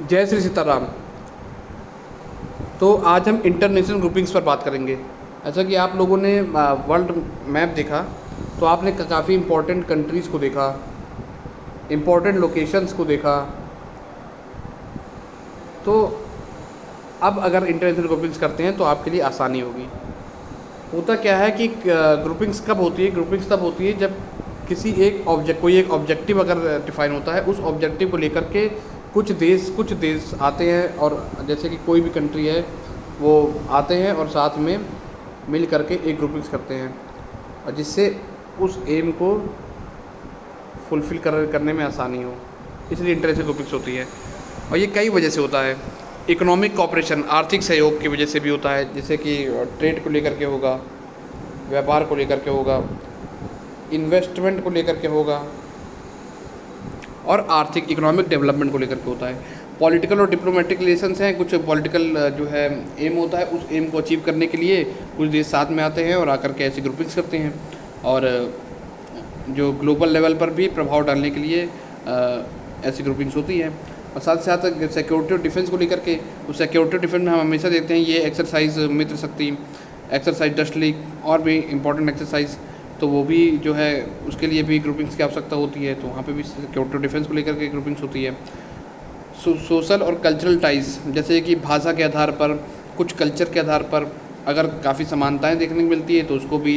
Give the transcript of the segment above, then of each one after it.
जय श्री सीताराम। तो आज हम इंटरनेशनल ग्रुपिंग्स पर बात करेंगे। ऐसा कि आप लोगों ने वर्ल्ड मैप देखा तो आपने काफ़ी इम्पोर्टेंट कंट्रीज़ को देखा, इम्पोर्टेंट लोकेशंस को देखा। तो अब अगर इंटरनेशनल ग्रुपिंग्स करते हैं तो आपके लिए आसानी होगी। होता क्या है कि ग्रुपिंग्स कब होती है? ग्रुपिंग्स तब होती है जब किसी कोई एक ऑब्जेक्टिव अगर डिफाइन होता है, उस ऑब्जेक्टिव को लेकर के कुछ देश आते हैं, और जैसे कि कोई भी कंट्री है वो आते हैं और साथ में मिल करके एक ग्रुपिंग्स करते हैं, और जिससे उस एम को फुलफ़िल करने में आसानी हो, इसलिए इंटरनेशनल ग्रुपिंग्स होती है। और ये कई वजह से होता है। इकोनॉमिक कोऑपरेशन, आर्थिक सहयोग की वजह से भी होता है, जैसे कि ट्रेड को लेकर के होगा, व्यापार को लेकर के होगा, इन्वेस्टमेंट को लेकर के होगा, और आर्थिक इकोनॉमिक डेवलपमेंट को लेकर के होता है। पॉलिटिकल और डिप्लोमेटिक रिलेशंस हैं, कुछ पॉलिटिकल जो है एम होता है, उस एम को अचीव करने के लिए कुछ देश साथ में आते हैं और आकर के ऐसी ग्रुपिंग्स करते हैं। और जो ग्लोबल लेवल पर भी प्रभाव डालने के लिए ऐसी ग्रुपिंग्स होती है। और साथ साथ सिक्योरिटी और डिफेंस को लेकर के, उस सिक्योरिटी और डिफेंस में हम हमेशा देखते हैं ये एक्सरसाइज मित्र शक्ति, एक्सरसाइज डस्ट लीग और भी इम्पोर्टेंट एक्सरसाइज, तो वो भी जो है उसके लिए भी ग्रुपिंग्स की आवश्यकता होती है। तो वहाँ पे भी सिक्योरिटी और डिफेंस को लेकर के ग्रुपिंग्स होती है। सोशल और कल्चरल टाइज, जैसे कि भाषा के आधार पर, कुछ कल्चर के आधार पर अगर काफ़ी समानताएं देखने को मिलती है तो उसको भी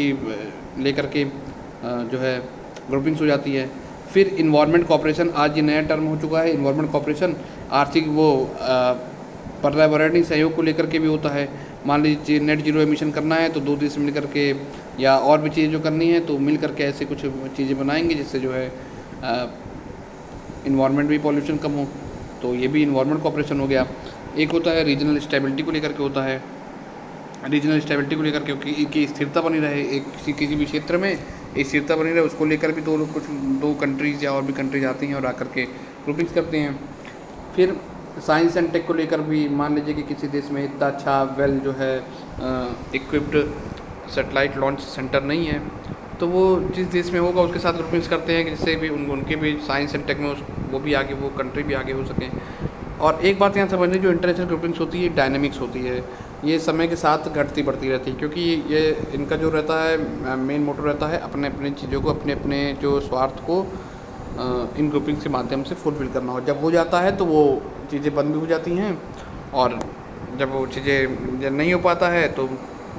लेकर के जो है ग्रुपिंग्स हो जाती है। फिर इन्वायरमेंट कोऑपरेशन, आज ये नया टर्म हो चुका है इन्वायरमेंट कोऑपरेशन। आर्थिक पर्यावरणीय सहयोग को लेकर के भी होता है। मान लीजिए नेट जीरो एमिशन करना है तो दो देश मिल करके, या और भी चीज़ें जो करनी है तो मिल करके ऐसे कुछ चीज़ें बनाएंगे जिससे जो है इन्वायरमेंट भी पॉल्यूशन कम हो। तो ये भी इन्वायरमेंट कोऑपरेशन हो गया। एक होता है रीजनल स्टेबिलिटी को लेकर के होता है। रीजनल स्टेबिलिटी को लेकर के कि स्थिरता बनी रहे, एक किसी भी क्षेत्र में एक स्थिरता बनी रहे, उसको लेकर भी दो कंट्रीज़ या और भी कंट्रीज आती हैं और आकर के ग्रुपिंग्स करते हैं। फिर साइंस एंड टेक को लेकर भी, मान लीजिए कि किसी देश में इतना अच्छा जो है इक्विप्ड सैटेलाइट लॉन्च सेंटर नहीं है, तो वो जिस देश में होगा उसके साथ ग्रुपिंग्स करते हैं कि जिससे भी उनके भी साइंस एंड टेक में वो भी आगे, वो कंट्री भी आगे हो सकें। और एक बात यहाँ समझनी, जो इंटरनेशनल ग्रुपिंग्स होती है डायनेमिक्स होती है, ये समय के साथ घटती बढ़ती रहती है, क्योंकि ये इनका जो रहता है मेन मोटो रहता है अपने अपने चीज़ों को, अपने अपने जो स्वार्थ को इन ग्रुपिंग्स के माध्यम से फुलफिल करना हो। जब हो जाता है तो वो चीज़ें बंद भी हो जाती हैं, और जब वो चीज़ें नहीं हो पाता है तो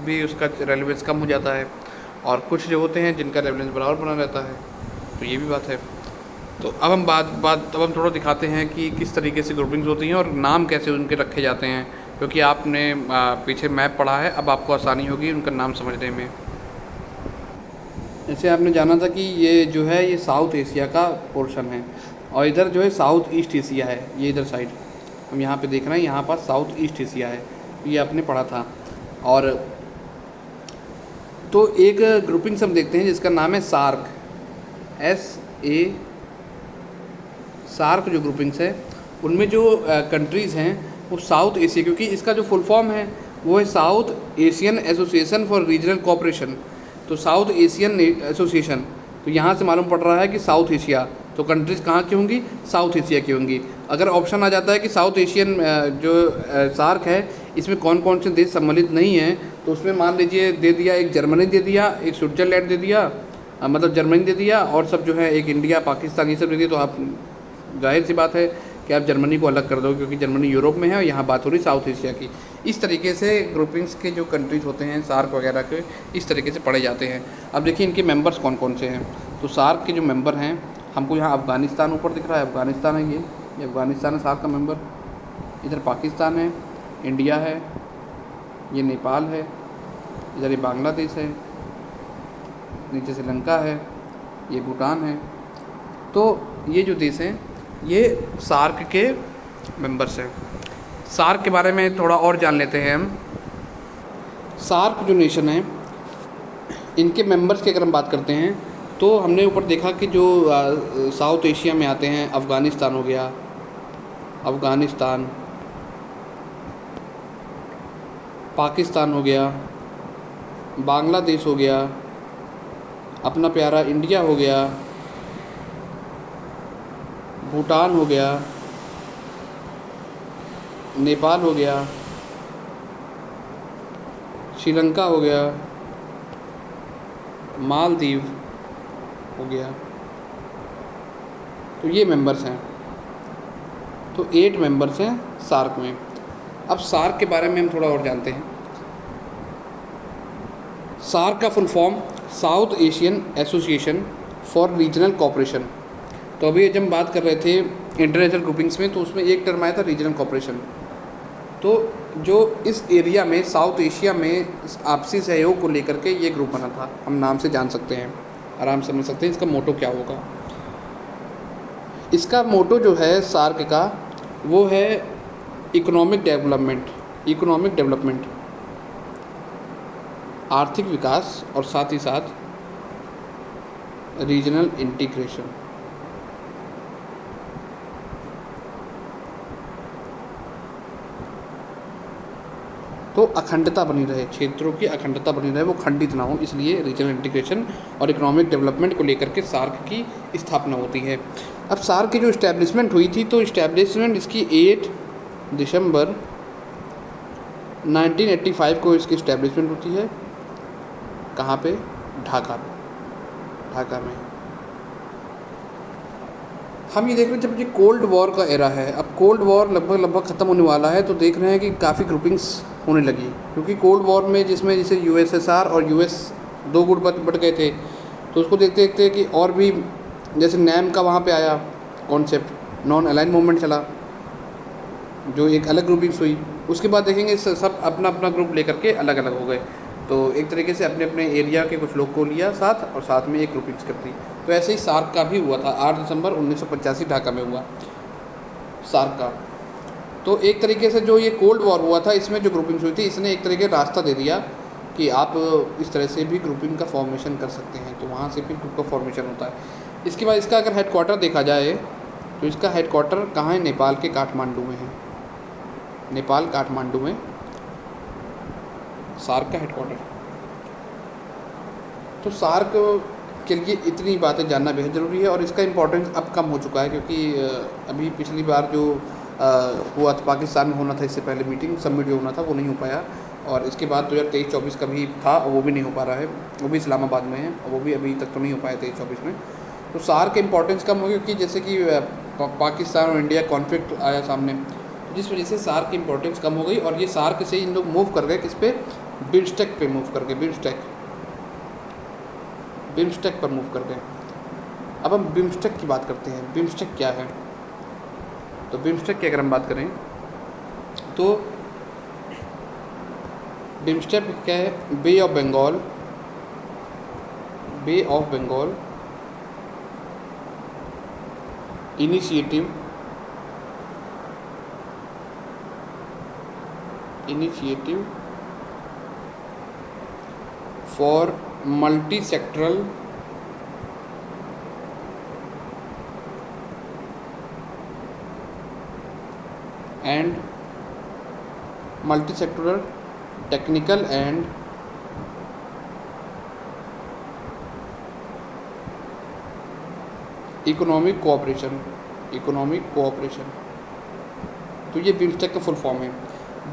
भी उसका रेलेवेंस कम हो जाता है। और कुछ जो होते हैं जिनका रेलेवेंस बराबर बना रहता है, तो ये भी बात है। तो अब हम थोड़ा दिखाते हैं कि किस तरीके से ग्रुपिंग्स होती हैं और नाम कैसे उनके रखे जाते हैं, क्योंकि आपने पीछे मैप पढ़ा है, अब आपको आसानी होगी उनका नाम समझने में। जैसे आपने जाना था कि ये जो है ये साउथ एशिया का पोर्शन है, और इधर जो है साउथ ईस्ट एशिया है, ये इधर साइड हम यहाँ पे देख रहे हैं, यहाँ पर साउथ ईस्ट एशिया है, ये आपने पढ़ा था। और तो एक ग्रुपिंग्स हम देखते हैं जिसका नाम है सार्क, सार्क जो ग्रुपिंग्स है उनमें जो कंट्रीज़ हैं वो साउथ एशिया, क्योंकि इसका जो फुल फॉर्म है वो है south Asian association for regional cooperation. तो साउथ एशियन एसोसिएशन, तो यहाँ से मालूम पड़ रहा है कि साउथ एशिया, तो कंट्रीज़ कहाँ की होंगी? साउथ एशिया की होंगी। अगर ऑप्शन आ जाता है कि साउथ एशियन जो सार्क है इसमें कौन कौन से देश सम्मिलित नहीं हैं, तो उसमें मान लीजिए दे दिया, एक जर्मनी दे दिया, एक स्विट्ज़रलैंड दे दिया, मतलब जर्मनी दे दिया, और सब जो है एक इंडिया पाकिस्तान ये सब दे दिया, तो आप जाहिर सी बात है कि आप जर्मनी को अलग कर दो, क्योंकि जर्मनी यूरोप में है और यहाँ बात हो रही साउथ एशिया की। इस तरीके से ग्रुपिंग्स के जो कंट्रीज़ होते हैं सार्क वगैरह के, इस तरीके से पढ़े जाते हैं। अब देखिए इनके मेंबर्स कौन कौन से हैं। तो सार्क के जो मेंबर हैं, हमको यहाँ अफ़गानिस्तान ऊपर दिख रहा है, अफ़गानिस्तान है, ये अफ़गानिस्तान है सार्क का मेंबर। इधर पाकिस्तान है, इंडिया है, ये नेपाल है, इधर ये बांग्लादेश है, नीचे श्रीलंका है, ये भूटान है। तो ये जो देश हैं ये सार्क के मेंबर्स हैं। सार्क के बारे में थोड़ा और जान लेते हैं हम। सार्क जो नेशन है, इनके मेंबर्स की अगर हम बात करते हैं तो हमने ऊपर देखा कि जो साउथ एशिया में आते हैं, अफ़गानिस्तान हो गया, अफ़गानिस्तान, पाकिस्तान हो गया, बांग्लादेश हो गया, अपना प्यारा इंडिया हो गया, भूटान हो गया, नेपाल हो गया, श्रीलंका हो गया, मालदीव हो गया। तो ये मेंबर्स हैं। तो 8 मेंबर्स हैं सार्क में। अब सार्क के बारे में हम थोड़ा और जानते हैं। सार्क का full form south Asian association for regional cooperation. तो अभी जब हम बात कर रहे थे इंटरनेशनल ग्रुपिंग्स में, तो उसमें एक टर्म आया था रीजनल कोऑपरेशन। तो जो इस एरिया में साउथ एशिया में आपसी सहयोग को लेकर के ये ग्रुप बना था, हम नाम से जान सकते हैं, आराम से समझ सकते हैं इसका मोटो क्या होगा। इसका मोटो जो है सार्क का, वो है इकोनॉमिक डेवलपमेंट, आर्थिक विकास और साथ ही साथ रीजनल इंटीग्रेशन। तो अखंडता बनी रहे, क्षेत्रों की अखंडता बनी रहे, वो खंडित ना हो, इसलिए रीजनल इंटीग्रेशन और इकोनॉमिक डेवलपमेंट को लेकर के सार्क की स्थापना होती है। अब सार्क की जो इस्टेब्लिशमेंट हुई थी, तो इस्टेब्लिशमेंट इसकी 8 दिसंबर 1985 को इसकी इस्टेब्लिशमेंट होती है। कहाँ पे? ढाका में। हम ये देख रहे हैं जब ये कोल्ड वॉर का एरा है, अब कोल्ड वॉर लगभग ख़त्म होने वाला है, तो देख रहे हैं कि काफ़ी ग्रुपिंग्स होने लगी, क्योंकि कोल्ड वॉर में जिसमें जैसे यूएसएसआर और यूएस 2 गुट बट गए थे, तो उसको देखते देखते कि और भी जैसे नैम का वहाँ पे आया कॉन्सेप्ट, नॉन अलाइन मूवमेंट चला, जो एक अलग ग्रुपिंग्स हुई। उसके बाद देखेंगे सब अपना अपना ग्रुप लेकर के अलग अलग हो गए। तो एक तरीके से अपने अपने एरिया के कुछ लोग को लिया साथ, और साथ में एक ग्रुपिंग्स कर दी। तो ऐसे ही सार्क का भी हुआ था, 8 दिसंबर 1985 ढाका में हुआ सार्क का। तो एक तरीके से जो ये कोल्ड वॉर हुआ था, इसमें जो ग्रुपिंग्स हुई थी, इसने एक तरीके रास्ता दे दिया कि आप इस तरह से भी ग्रुपिंग का फॉर्मेशन कर सकते हैं। तो वहाँ से भी ग्रुप का फॉर्मेशन होता है। इसके बाद इसका अगर हेडक्वार्टर देखा जाए, तो इसका हेडक्वार्टर कहाँ है? नेपाल के काठमांडू में है। नेपाल काठमांडू में सार्क का हेडक्वार्टर। तो सार्क के लिए इतनी बातें जानना बेहद ज़रूरी है, और इसका इम्पोर्टेंस अब कम हो चुका है, क्योंकि अभी पिछली बार जो हुआ था पाकिस्तान में होना था, इससे पहले मीटिंग समिट जो होना था वो नहीं हो पाया, और इसके बाद 2023-24 का भी था, वो भी नहीं हो पा रहा है, वो भी इस्लामाबाद में है, और वो भी अभी तक तो नहीं हो पाया 23-24 में। तो सार्क का इम्पोर्टेंस कम हो गया, क्योंकि जैसे कि पाकिस्तान और इंडिया कॉन्फ्लिक्ट आया सामने, जिस वजह से सार्क की इम्पोर्टेंस कम हो गई, और ये सार्क से इन लोग मूव कर गए किस पे? बिम्स्टेक पे मूव कर गए, बिम्स्टेक पर मूव कर गए। अब हम बिम्स्टेक की बात करते हैं। बिम्स्टेक क्या है? तो बिम्स्टेक की अगर हम बात करें, तो बिम्स्टेक क्या है? Bay of Bengal initiative for multi sectoral technical and economic cooperation. तो ये बिम्स्टेक का फुल फॉर्म है।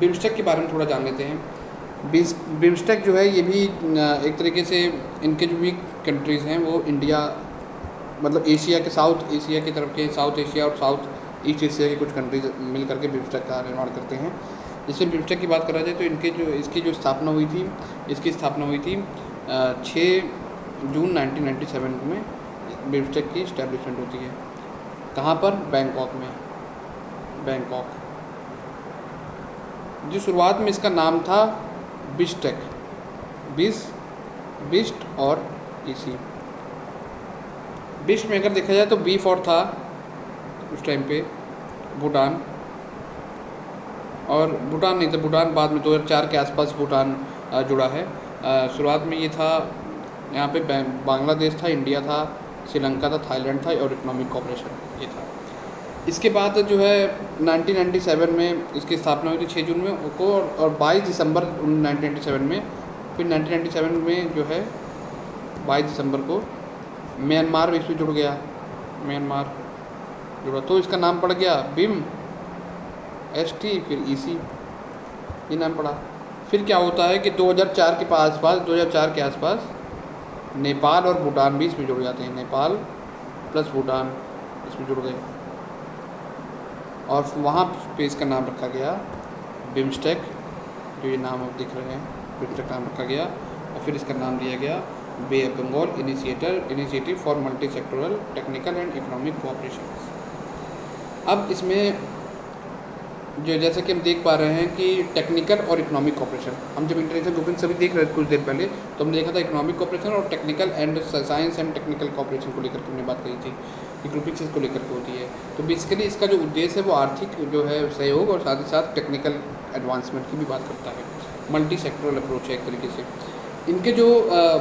बिम्स्टेक के बारे में थोड़ा जान लेते हैं। बिम्स्टेक जो है, ये भी एक तरीके से इनके जो भी कंट्रीज़ हैं वो इंडिया, मतलब एशिया के, साउथ एशिया की तरफ के, साउथ एशिया और साउथ ईस्ट एशिया के कुछ कंट्रीज मिल करके बिम्स्टेक का निर्माण करते हैं। इसमें बिम्स्टेक की बात करा जाए, तो इसकी जो स्थापना हुई थी, 6 जून 1997 में बिम्स्टेक की इस्टेब्लिशमेंट होती है। कहाँ पर? बैंकॉक में। जो शुरुआत में इसका नाम था बिस्टेक, बिस्ट और इसी बिस्ट में अगर देखा जाए तो बी फॉर था उस टाइम पे भूटान, और भूटान नहीं था, भूटान बाद में 2004 के आसपास भूटान जुड़ा है। शुरुआत में ये था, यहाँ पे बांग्लादेश था, इंडिया था, श्रीलंका था, थाईलैंड था, और इकोनॉमिक कोऑपरेशन ये था। इसके बाद जो है 1997 में इसकी स्थापना हुई थी 6 जून में को, और 22 दिसंबर 1997 में, फिर 1997 में जो है 22 दिसंबर को म्यांमार भी इसमें जुड़ गया, तो इसका नाम पड़ गया ST फिर EC, ये नाम पड़ा। फिर क्या होता है कि 2004 के आसपास 2004 के आसपास नेपाल और भूटान भी इसमें जुड़ जाते हैं, नेपाल प्लस भूटान इसमें जुड़ गए, और वहाँ पे इसका नाम रखा गया बिम्स्टेक, जो ये नाम आप दिख रहे हैं, बिम्स्टेक नाम रखा गया। और फिर इसका नाम दिया गया Bay of Bengal initiative for multi sectoral technical and economic cooperation. अब इसमें जो जैसे कि हम देख पा रहे हैं कि टेक्निकल और इकोनॉमिक कोऑपरेशन, हम जब इंटरनेशनल ग्रुपिंग सभी देख रहे थे कुछ देर पहले, तो हमने देखा था इकोनॉमिक कोऑपरेशन और technical and science and technical cooperation को लेकर के हमने बात करी थी कि ग्रुपिंग को लेकर के होती है। तो बेसिकली इसका जो उद्देश्य है वो आर्थिक जो है सहयोग और साथ ही साथ टेक्निकल एडवांसमेंट की भी बात करता है। मल्टी सेक्टरल अप्रोच है एक तरीके से। इनके जो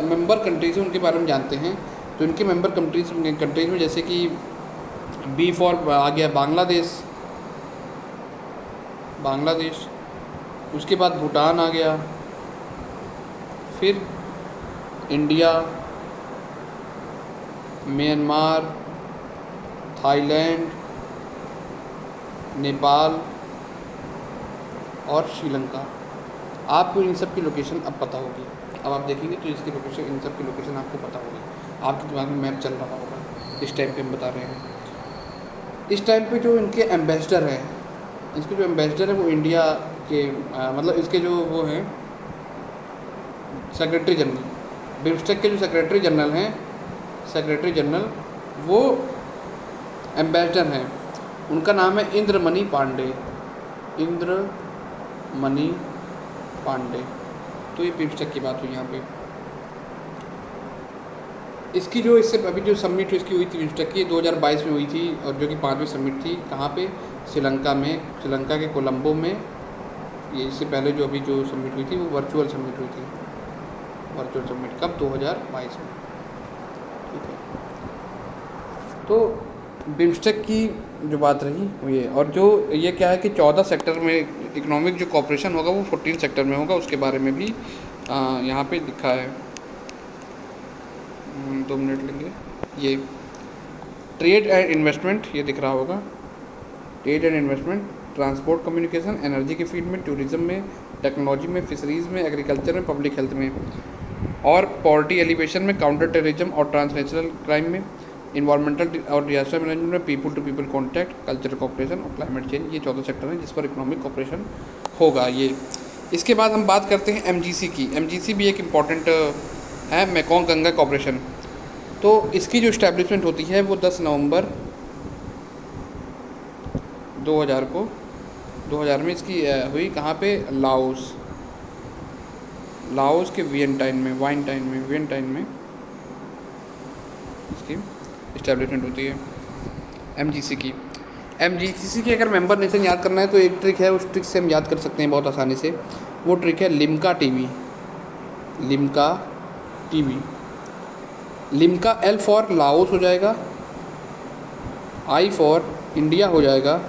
मेंबर कंट्रीज हैं उनके बारे में जानते हैं। तो इनके मेंबर कंट्रीज में जैसे कि बी फॉर आ गया बांग्लादेश, उसके बाद भूटान आ गया, फिर इंडिया, म्यांमार, थाईलैंड, नेपाल और श्रीलंका। आपको इन सब की लोकेशन अब पता होगी। अब आप देखेंगे तो इसकी लोकेशन, इन सब की लोकेशन आपको पता होगी, आपके दिमाग में मैप चल रहा होगा। इस टाइम पे हम बता रहे हैं। इस टाइम पे जो इनके एम्बेसडर हैं, इसके जो एम्बेसडर है वो इंडिया के मतलब इसके जो वो हैं सेक्रेटरी जनरल, बिम्स्टेक के जो सेक्रेटरी जनरल वो एम्बेसडर हैं। उनका नाम है इंद्रमणि पांडे। तो ये बिम्स्टेक की बात हुई यहाँ पे। इसकी जो इससे अभी जो समिट इसकी हुई थी बिम्स्टेक की 2022 में हुई थी, और जो कि 5वीं समिट थी। कहाँ पे? श्रीलंका के कोलंबो में। ये इससे पहले जो अभी जो समिट हुई थी वो वर्चुअल समिट हुई थी। वर्चुअल समिट कब? 2022 में। ठीक है। तो बिम्स्टेक की जो बात रही वो ये, और जो ये क्या है कि 14 सेक्टर में इकोनॉमिक जो कॉपरेशन होगा वो 14 सेक्टर में होगा। उसके बारे में भी यहाँ पे लिखा है। 2 मिनट लेंगे। ये ट्रेड एंड इन्वेस्टमेंट, ये दिख रहा होगा। Trade and investment, transport communication, energy के फील्ड में, टूरिज्म में, टेक्नोलॉजी में, फिशरीज़ में, एग्रीकल्चर में, पब्लिक हेल्थ में, और पॉवर्टी एलिवेशन में, काउंटर टेररिज्म और ट्रांसनेशनल क्राइम में, इन्वायरमेंटल और डिजास्टर मैनेजमेंट में, people to people contact, cultural cooperation और क्लाइमेट चेंज। ये 14 सेक्टर हैं जिस पर इकोनॉमिक कोऑपरेशन होगा। ये इसके बाद हम बात करते हैं MGC की। MGC भी एक इम्पॉर्टेंट है, मेकोंग गंगा कोऑपरेशन। तो इसकी जो इस्टेब्लिशमेंट होती है वो 10 नवंबर 2000 में इसकी हुई। कहाँ पे? लाओस के वियंटाइन में इसकी इस्टेब्लिशमेंट होती है MGC की। MGC के अगर मेंबर नेशन याद करना है तो एक ट्रिक है, उस ट्रिक से हम याद कर सकते हैं बहुत आसानी से। वो ट्रिक है Limca TV. Limca L for Laos हो जाएगा, I फॉर इंडिया हो जाएगा,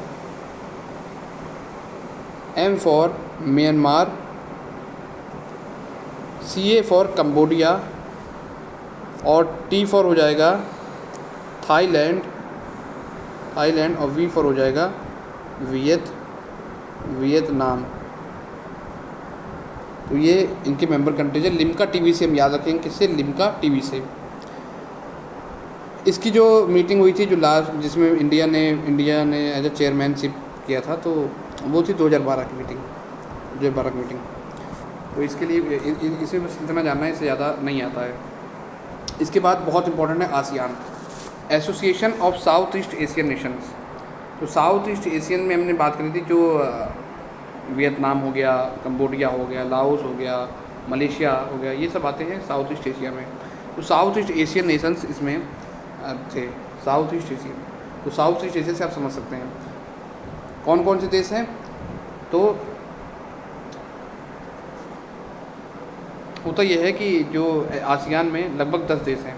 M for Myanmar, CA for Cambodia, और T फॉर हो जाएगा थाईलैंड, और V फॉर हो जाएगा वियतनाम। तो ये इनके मेंबर कंट्रीज है। लिम्का टीवी से हम याद रखेंगे, किससे? लिम्का टीवी से। इसकी जो मीटिंग हुई थी जो लास्ट, जिसमें इंडिया ने एज ए चेयरमैनशिप किया था, तो वो थी 2012 की मीटिंग। तो इसके लिए इसे बस इतना जानना है, इससे ज़्यादा नहीं आता है। इसके बाद बहुत इंपॉर्टेंट है ASEAN, association of south east Asian Nations. तो साउथ ईस्ट एशियन में हमने बात करी थी, जो वियतनाम हो गया, कंबोडिया हो गया, लाओस हो गया, मलेशिया हो गया, ये सब आते हैं साउथ ईस्ट एशिया में। तो साउथ ईस्ट एशियन नेशंस इसमें थे। साउथ ईस्ट एशिया, तो साउथ ईस्ट एशिया से आप समझ सकते हैं कौन कौन से देश हैं। तो होता यह है कि जो आसियान में लगभग 10 देश हैं,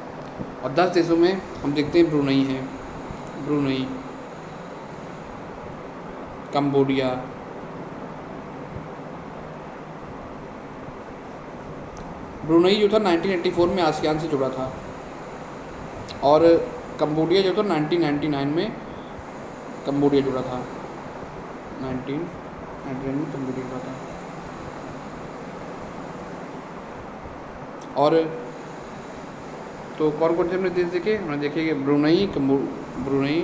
और 10 देशों में हम देखते हैं ब्रुनई, कंबोडिया, ब्रुनई जो था 1984 में आसियान से जुड़ा था, और कंबोडिया जो था 1999 में कंबोडिया जुड़ा था। 1999 में कम्बोडिया का था। और तो कौन कौन से हमने देश देखे? हमने देखे कि ब्रुनई,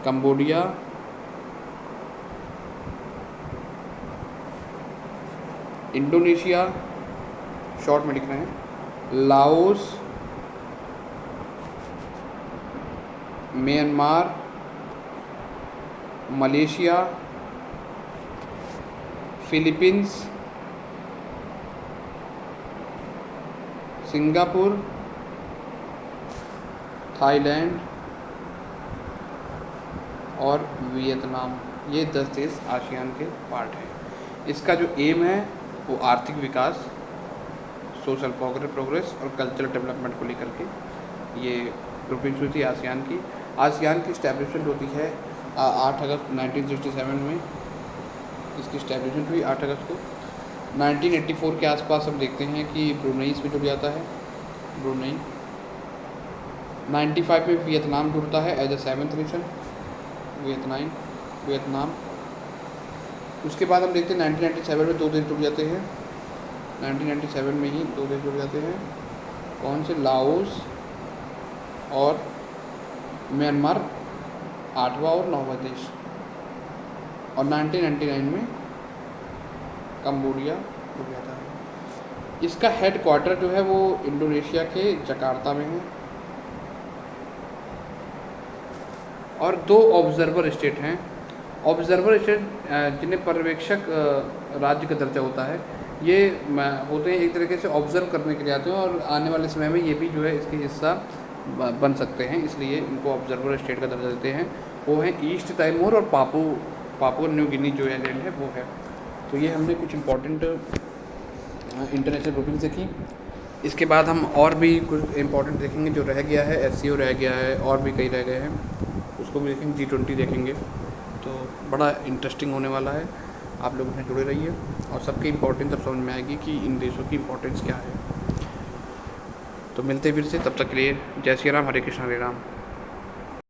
कंबोडिया, इंडोनेशिया, शॉर्ट में लिख रहे हैं, Laos, Myanmar, Malaysia, Philippines, Singapore, Thailand और वियतनाम। ये 10 देश आसियान के पार्ट हैं। इसका जो एम है वो आर्थिक विकास, सोशल प्रोग्रेस और कल्चरल डेवलपमेंट को लेकर के ये ग्रुपिंग हुई थी आसियान की। आसियान की इस्टेब्लिशमेंट होती है 8 अगस्त 1967 में। इसकी इस्टेब्लिशमेंट हुई 8 अगस्त को। 1984 के आसपास हम देखते हैं कि ब्रुनई इसमें जुड़ जाता है, ब्रुनई। 95 में वियतनाम जुड़ता है as a 7th nation, Vietnam. उसके बाद हम देखते हैं 1997 में 2 देश जुड़ जाते हैं। 1997 में ही 2 देश जुड़ जाते हैं। कौन से? लाओस और म्यांमार 8वां और 9वां देश। और 1999 में कम्बोडिया जुड़ जाता है। इसका हेड क्वार्टर जो है वो इंडोनेशिया के जकार्ता में है। और 2 ऑब्जर्वर स्टेट हैं। ऑब्जर्वर स्टेट जिन्हें पर्यवेक्षक राज्य का दर्जा होता है, ये होते हैं एक तरीके से ऑब्जर्व करने के लिए आते हैं और आने वाले समय में ये भी जो है इसके हिस्सा बन सकते हैं, इसलिए इनको ऑब्जर्वर स्टेट का दर्जा देते हैं। वो हैं ईस्ट तिमोर और पापुआ न्यू गिनी जो आइलैंड है वो है। तो ये हमने कुछ इम्पोर्टेंट इंटरनेशनल ग्रुपिंग्स देखी। इसके बाद हम और भी कुछ इम्पोर्टेंट देखेंगे जो रह गया है। SCO रह गया है और भी कई रह गए हैं, उसको भी देखेंगे। G20 देखेंगे। तो बड़ा इंटरेस्टिंग होने वाला है। आप लोग उसमें जुड़े रहिए और सबकी इम्पोर्टेंस अब समझ में आएगी कि इन देशों की इम्पोर्टेंस क्या है। तो मिलते हैं फिर से, तब तक के लिए जय श्री राम, हरे कृष्ण हरे राम।